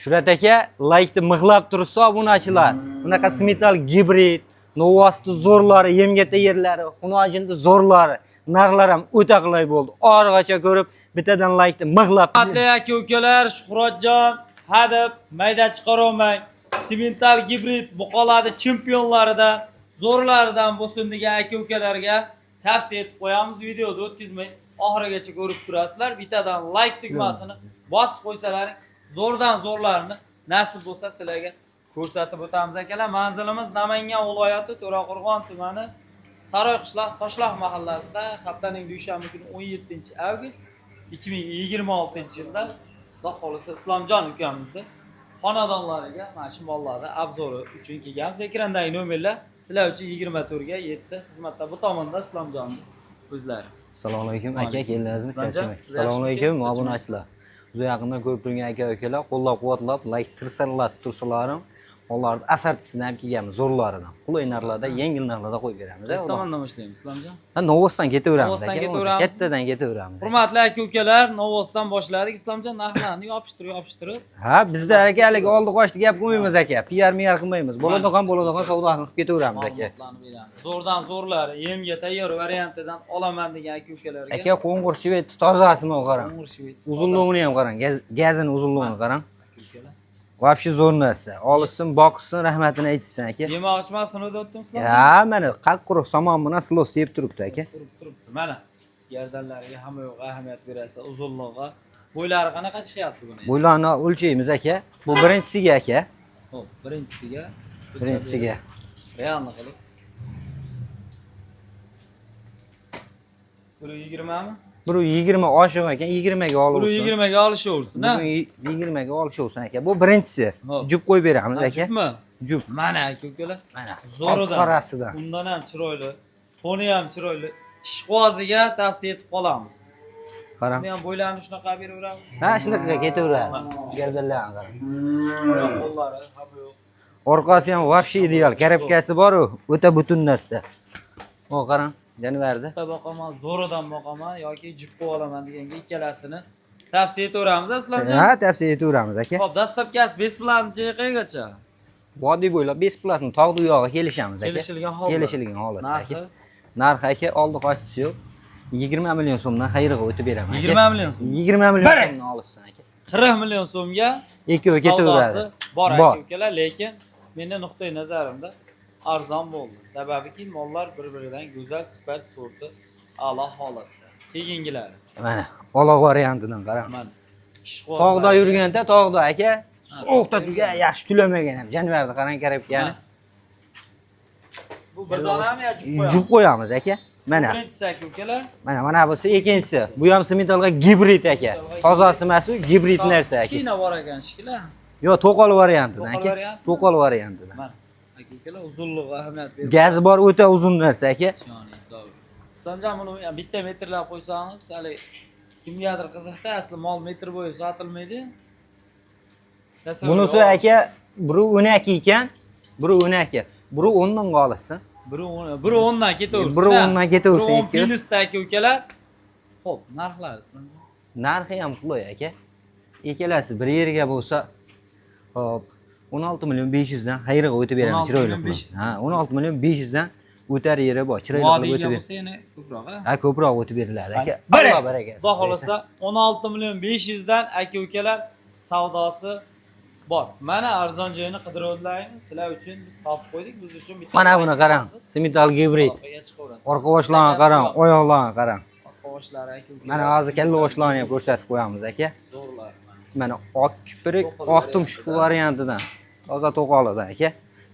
Shurat aka, laykni mixlab tursa obunachilar. Bunaqa metal gibrid, Novos'ta zo'rlari, yemgata yerlari, xunojinda zo'rlari, narxlar ham o'ta qulay bo'ldi. Orgacha ko'rib, bittadan laykni mixlab. Hurmatli aka-ukalar, Shuhratjon, hadeb mayda chiqarolmang. Semental gibrid buqoladi chempionlaridan, zo'rlaridan bo'lsin degan aka-ukalarga tavsiya etib qo'yamiz. Videoni o'tkazmay oxirigacha ko'rib turasizlar. Bittadan like tugmasini bosib qo'ysalaring, zo'rdan zo'rlarini nasib bo'lsa sizlarga ko'rsatib o'tamiz akalar. Manzilimiz Namangan viloyati To'raqo'rg'on tumani Saroyqishloq Toshloq mahallasida haftaning dushanba kuni 17-avgust 2026-yilda Xudo xolisa Islomjon ukamizni xonadonlariga mana shu mollarni obzori uchun kelganmiz. Ekrandagi nomerlar sizlar uchun 24 ga 7 xizmatda bu tomonda Islomjonni o'zlari. Assalomu alaykum aka, keldingizmi? Assalomu alaykum obunachilar. Juda yaqindan ko'rib turgan aka-ukalar, qo'llab-quvvatlab, like tirsalaring. Onlarni asartisini ham kelganmiz, zo'rlaridan. Qulay narxlarda, yengil narxlarda qo'yib beramiz. Qaysi tomondan boshlaymiz, Islomjon? Ha, Novos'dan ketaveramiz. Novos'dan ketaveramiz. Kattadan ketaveramiz. Hurmatli aka-ukalar, Novos'dan boshladik. Islomjon narxlarni yopishtirib. Ha, bizda akalik oldi qochdi gap qilmaymiz aka. PR qilmaymiz. Bo'ladigan savdosini qilib ketaveramiz aka. Zo'rdan zo'rlar, yemga tayyor variantidan olaman degan aka-ukalarga. Aka, qo'ng'ir tozasini qarang. Uzunligini ham qarang, gazini uzunligini qarang. Aka-ukalar. Вообще zo'r narsa. Olishsin, boqsin, rahmatini aytsin aka. Yemoqchimasini o'tdim Islomjon. Ha, mana qaq-quruq somon bilan silos yeb turibdi aka. Turibdi. Mana gardanlariga hamma yo'q ahamiyat berasiz, uzunligiga. Bo'ylari qanaqa chiqyapti buni? Bo'ylarni o'lchaymiz aka. Bu birinchisiga aka. Xo'p, birinchisiga. Realni qilib. 120 mi? 120 oshiq ekan, 20 ga olib. 120 ga olishaversin, ha? 20 ga olishaversin aka. Bu birinchisi. Jup qo'yib beramiz aka. Jupmi? Jup. Mana aka-ukalar. Mana zo'ridan. Qorasidan. Undan ham chiroyli, toni ham chiroyli. Ishqoziga tavsiya etib qolamiz. Qarang. Buni ham bo'ylarni shunaqa beraveramiz. Ha, shunaqa ketaveradi. Gardanlarni qarang. Qo'llari hamma yo'q. Orqasi ham вообще ideal. Karabkasi bor-ku, o'ta butun narsa. O, qarang. Janivarda. Bitta boqaman, zo'ridan boqaman yoki jipga olaman deganga ikkalasini tavsiya etaveramiz, Islomjon. Ha, tavsiya etaveramiz aka. Xo'p, dastlabkasi besplatni qayergacha? Vodiy bo'ylab besplatni tog'da uyog'iga kelishamiz aka. Kelishilgan holatda. Narxi aka. Narxi aka oldi qochisi yo'q. 20 million so'mdan xayrga o'tib beraman aka. 20 million so'm. 20 million so'mdan olishsin aka. 40 million so'mga ikkovi ketaveradi. Bor aka-ukalar, lekin mening nuqtai nazarimda arzon bo'ldi. Sababiki mollar bir-biridan go'zal, sifat, sorti a'lo holatda. Keyingilari. Mana, olov variantidan qarang. Mana. Tog'da yurganda tog'da aka, sovuqda turgan yaxshi tulamagan ham. Janivarda qarang karabkani. Bu bir donami yo jup qo'yamiz? Jup qo'yamiz aka. Mana. Birinchisi aka-ukalar. Mana bo'lsa ikkinchisi. Bu ham metalga gibrid aka. Tozasi emas-ku, gibrid narsa aka. Kichkina bor ekan shiklar. Yo, to'qol variantidan aka. To'qol variantidan. Mana. Aka-ukalar uzunligiga ahamiyat berib. Gazi bor, o'ta uzun narsa aka. Islomjon, buni bitta metrlab qo'ysangiz, hali kimgadir qiziqda, asli mol metr bo'yi sotilmaydi. Bunisi aka, biri 12 ekan, biri 12. Biri 10 mingga olishsin. Biri 10 dan ketaversin. Biri 10 dan ketaversin. 10 pilisda aka-ukalar. Xo'p, narxlari Islomjon. Narxi ham qulay aka. Ikkalasi bir yerga bo'lsa, xo'p, 16 million 500 dan xayrga o'tib beramiz, chiroyli qilib. Ha, 16 million 500 dan o'tar yeri bor, chiroyli qilib o'tib beramiz. Bo'lsa yana ko'proq, ha? Ha, ko'proq o'tib beriladi aka. Alloh barakasi. Xudo xolasa 16 million 500 dan aka-ukalar savdosi bor. Mana arzon joyini qidiruvdilaringiz, sizlar uchun biz topib qo'ydik. Biz uchun bitta. Mana buni qarang. Metal gibrid. Orqa boshlarni qarang, oyoqlarni qarang. Orqa boshlari aka-ukalar. Mana hozir kalla boshlarni ham ko'rsatib qo'yamiz aka. Zo'rlar. Mana oq kiprik, oq tumshuq variantidan. Toza to'qolidan aka.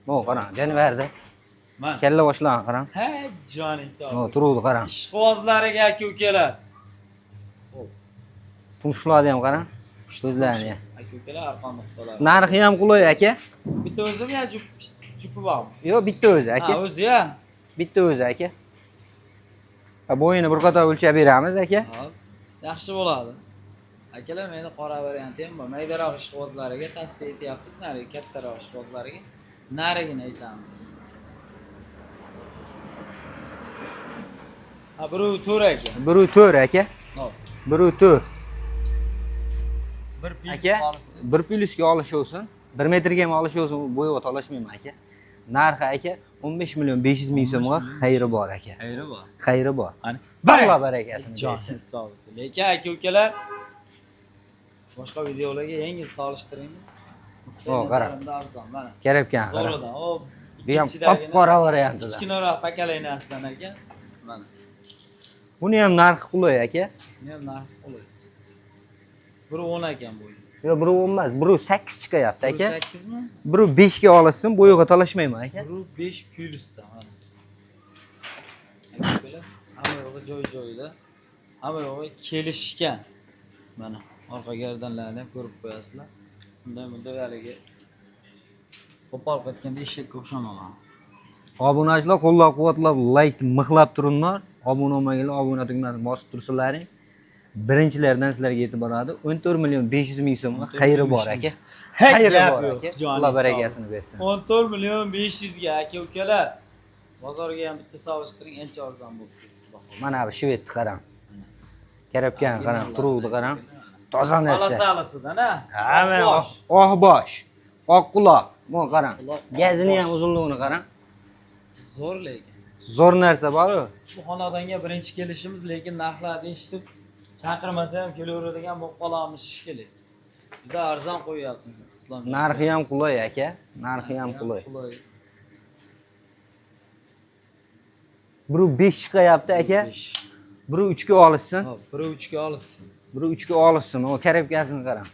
Bu qarang, janivarda. Mana Kalla boshlarni qarang. ha, joning sog'. Bu turuvdi qarang. Ishqibozlariga aka-ukalar. Tumshuqlarni ham qarang. So'zlarni. Aka-ukalar arqon nuqtalari. Narxi ham qulay aka. Bitta o'zimi yo jupi bormi? Yo'q, bitta o'zi aka. Ha, o'zi-ya. Bitta o'zi aka. Bo'yini bir qator o'lchab beramiz aka. Yaxshi bo'ladi. Akalar, meni qora varianti ham bor. Maydaroq ishqibozlariga tavsiya etyapmiz, nariga kattaroq ishqibozlariga narigini aytamiz. Ha, birovi 4 aka. Birovi 4 aka. Hop. Birovi 4. Bir pil aka, solisi. bir plyusga olishsin. 1 metrga ham olishsin, bo'yiga talashmayman aka. Narxi aka 15 million 500 ming so'mga xayri bor aka. Xayri bor. Xayri bor. Ani Alloh barakasini bersin. joningiz sog' bo'lsin. Lekin aka-ukalar boshqa videolarga yengil solishtiringmi? Qara. Arzon mana. Kerakkan qara. Zo'ridan. O Bu ham qop-qora variantida. kichkinaroq pakalay narsadan aka. Mana. Buni ham narxi qulay aka. Buni ham narxi qulay. Biri 10 ekan bu. Yo'q, biri 10 emas, biri 8 chiqyapti aka. 8 mi? Biri 5 ga olishsin, bo'yiga talashmayman aka. Biri 5 plyusda mana. Hamma yo'g'i joy-joyida. Hamma yo'g'i kelishgan. Mana orqa gardanlarni ham ko'rib qo'yasizlar. Bunday haligi qo'pol ketganda eshakka o'xshamagan. Obunachilar qo'llab-quvvatlab, like mixlab turinglar. Obuna bo'lmaganlar obuna tugmasini bosib tursinlaring. Birinchilardan sizlarga yetib boradi. 14 million 500 ming so'mga xayri bor aka. Xayri bor aka. Alloh barakasini bersin. 14 million 500 ga aka-ukalar. Bozorga ham bitta solishtiring, ancha arzon bo'ldi. Mana bu shvedni qarang. Kerakkan qarang, turuvdi qarang. Toza narsa. Alasalisidan a. Ha, mana oq bosh, oq quloq. Mana qarang. Gazini ham uzunligini qarang. Zo'r lekin. Zo'r narsa bor-ku. Bu xonadonga birinchi kelishimiz, lekin narxlarni eshitib chaqirmasa ham kelaveradigan bo'lib qolamiz shekilli. Juda arzon qo'yyapmiz islom. Narxi ham qulay aka. Narxi ham qulay. Biri 5 chiqyapti aka. Biri 3 ga olishsin. Hop, biri 3 ga olishsin. Biri 3 ga olishsin. O karabkasini qarang.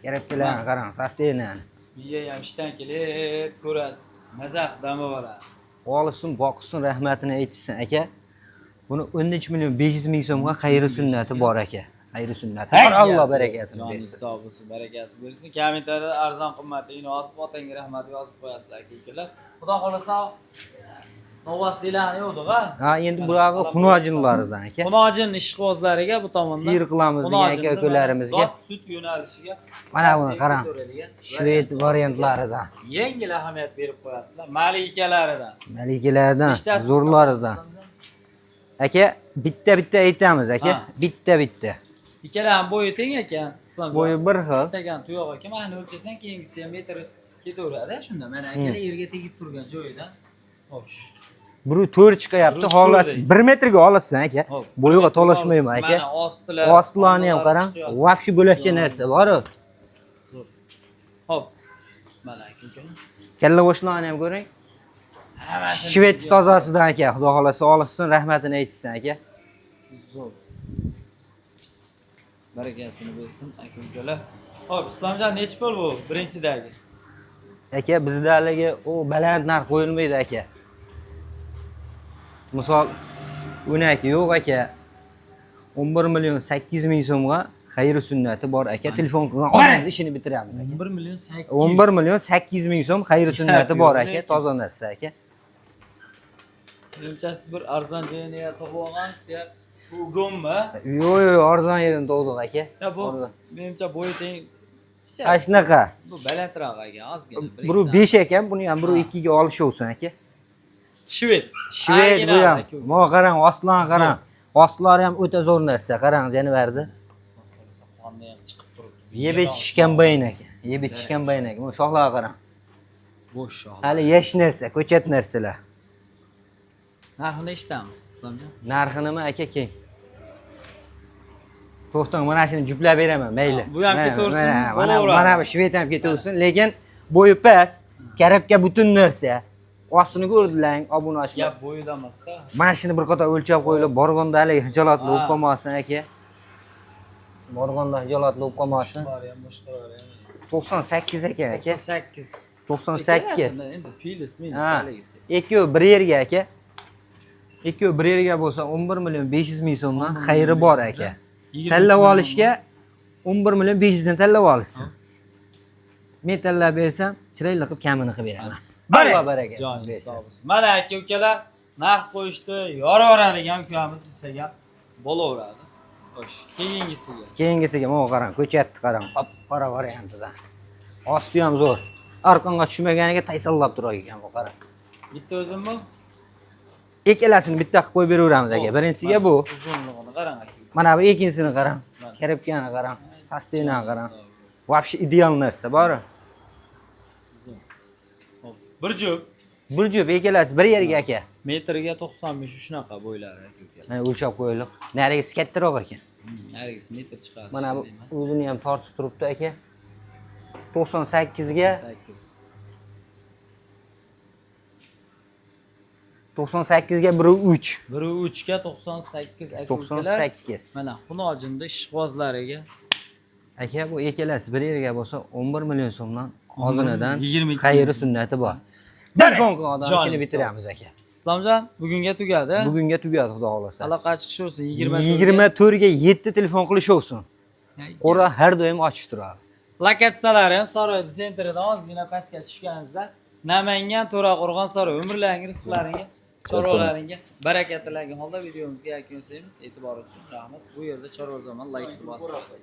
Karabkalarni qarang, sosteniyani. Biya ham ishdan kelib ko'rasiz. Mazaq dami bor. Olishsin, boqsin, rahmatini aytsin aka. Buni 13 million 500 ming so'mga xayri sunnati bor aka. Xayri sunnati. Alloh barakasini bersin. Sog' bo'lsin, barakasi bersin. Kommentariyada arzon qimmatligini yozib, otangga rahmat yozib qo'yasizlar aka-ukalar. Xudo xolasa novostlarni yo'q-da. Ha, endi bularga xunojinlaridan aka. Xunojin ishqibozlariga bu tomondan Sir qilamiz degan aka-ukalarimizga. Sut yo'nalishiga Mana buni qarang. Shved variantlaridan. Yengil ahamiyat berib qo'yasizlar. Malikalaridan. Malikalardan, zo'rlaridan. Aka, bitta aytamiz aka. Bitta. Ikkala ham bo'yi teng ekan. Islomjon. Bo'yi bir xil. Istagan tuyoq ekan. Mana o'lchasang keyingisi ham metr ketaveradi shunda. Mana akalar yerga tegib turgan joyidan. Xo'sh. Biri 4 chiqyapti, xolos 1 metrga olasiz aka. Bo'yiga talashmayman aka. Mana ostilar. Ostlarni ham qarang. Vafshi bo'lakcha narsa bor-ku. Zo'r. Hop. Mana aka. Kalla boshlarni ham ko'ring. Hammasini Shved tozasidan aka, xudo xolasa olishsin, rahmatini aytsin aka. zo'r. Barakasini bersin aka-ukalar. Hop, Islomjon nechi pul bu birinchidagi? Aka, bizda haligi o baland narx qo'yilmaydi aka. Misol, o'naki yo'q aka. 11 million 800 ming so'mga xayri sunnati bor aka. Telefon qilgan odamning ishini bitiramiz aka. 11 million 800. 11 million 800 ming so'm xayri sunnati bor aka, toza narsa aka. Menimcha siz bir arzon joyini topib olgansiz ya. Bu gommi? Yo'q, arzon yerini topdik aka. Ya bu menimcha bo'yi teng. Shunaqa. Bu balandroq ekan, ozgina. Biri 5 ekan, buni ham biri 2 ga olishovsin aka. Shved. Shved bu ham. Mana qarang, ostlarni qarang. Ostlari ham o'ta zo'r narsa, qarang janivarda. Qonni ham chiqib turibdi. Yeb ichishgan bayin aka. Yeb ichishgan bayin aka. Mana shoxlarga qarang. Bo'sh shox. Hali yash narsa, ko'chat narsalar. Narxini eshitamiz, Islomjon. Narxi nima aka keng? To'xtang, mana shuni juplab beraman, mayli. Bu ham ketaversin. Mana bu shved ham ketaversin, lekin bo'yi past, karabka butun narsa. Ostini ko'rdilar, obunachilar. Gap bo'yida emas-da. Mana shuni bir qator o'lchab qo'yilib, borganda hali hijolatli bo'lib qolmasin aka. Borganda hijolatli bo'lib qolmasin. Bari ham boshqalari ham. 98 ekan aka. 98. 98. Endi pilis minus Ha. haligisi. Ikkovi bir yerga aka. Ikkovi bir yerga bo'lsa 11 million 500 ming so'mdan xayri bor aka. Tanlab olishga 11 million 500 dan tanlab olishsin. Men tanlab bersam, chiroyli qilib kamini qilib beraman. Alloh barakasi. Joningiz sog' bo'lsin. Mana aka-ukalar narx qo'yishdi, yoraveradigan ukamiz desaga bo'laveradi. Xo'sh, Keyingisiga mana qarang, ko'chatni qarang, qora variantida. Osti ham zo'r. Arqonga tushmaganiga taysallab turar ekan bu qarang. Bitta o'zimmi? Ikkalasini bitta qilib qo'yib beraveramiz aka. Birinchisiga bu. Uzunligini qarang aka. Mana bu ikkinchisini qarang. Karabkani qarang, sosteniyani qarang. Вообще ideal narsa bor. Hop, bir jup Bir jup ekalasi bir yerga aka. metriga 95 shunaqa bo'ylari aka-ukalar. Mana o'lchab qo'yilib. Narigisi kattaroq ekan. Narigisi metr chiqadi. Mana bu o'zini ham tortib turibdi aka. 98 ga 8. 98 ga 1.3. 1.3 ga 98 aka-ukalar. 98. Mana xunojinda ishqibozlariga Aka bu ekalasi bir yerga bo'lsa 11 million so'mdan ozinadan 22 xayri sunnati bor. Telefon qilib Jonim ishini bitiramiz aka. Islomjon, bugunga tugadi. Bugunga tugadi xudo xolasa. Aloqa chiqishi olsin 20 24 ga 7 telefon qilish olsin. Qo'ra har doim ochiq turadi. Lokatsiyalari ham Saroyda sentridan ozgina pastga tushganingizda Namangan, To'raqo'rg'on, Saroy umrlaringiz, rizqlaringiz, chorvalaringiz baraka tilagan holda videomizga yakunlaymiz. E'tibor uchun rahmat. Bu yerda chorva zaman like qilib bosing.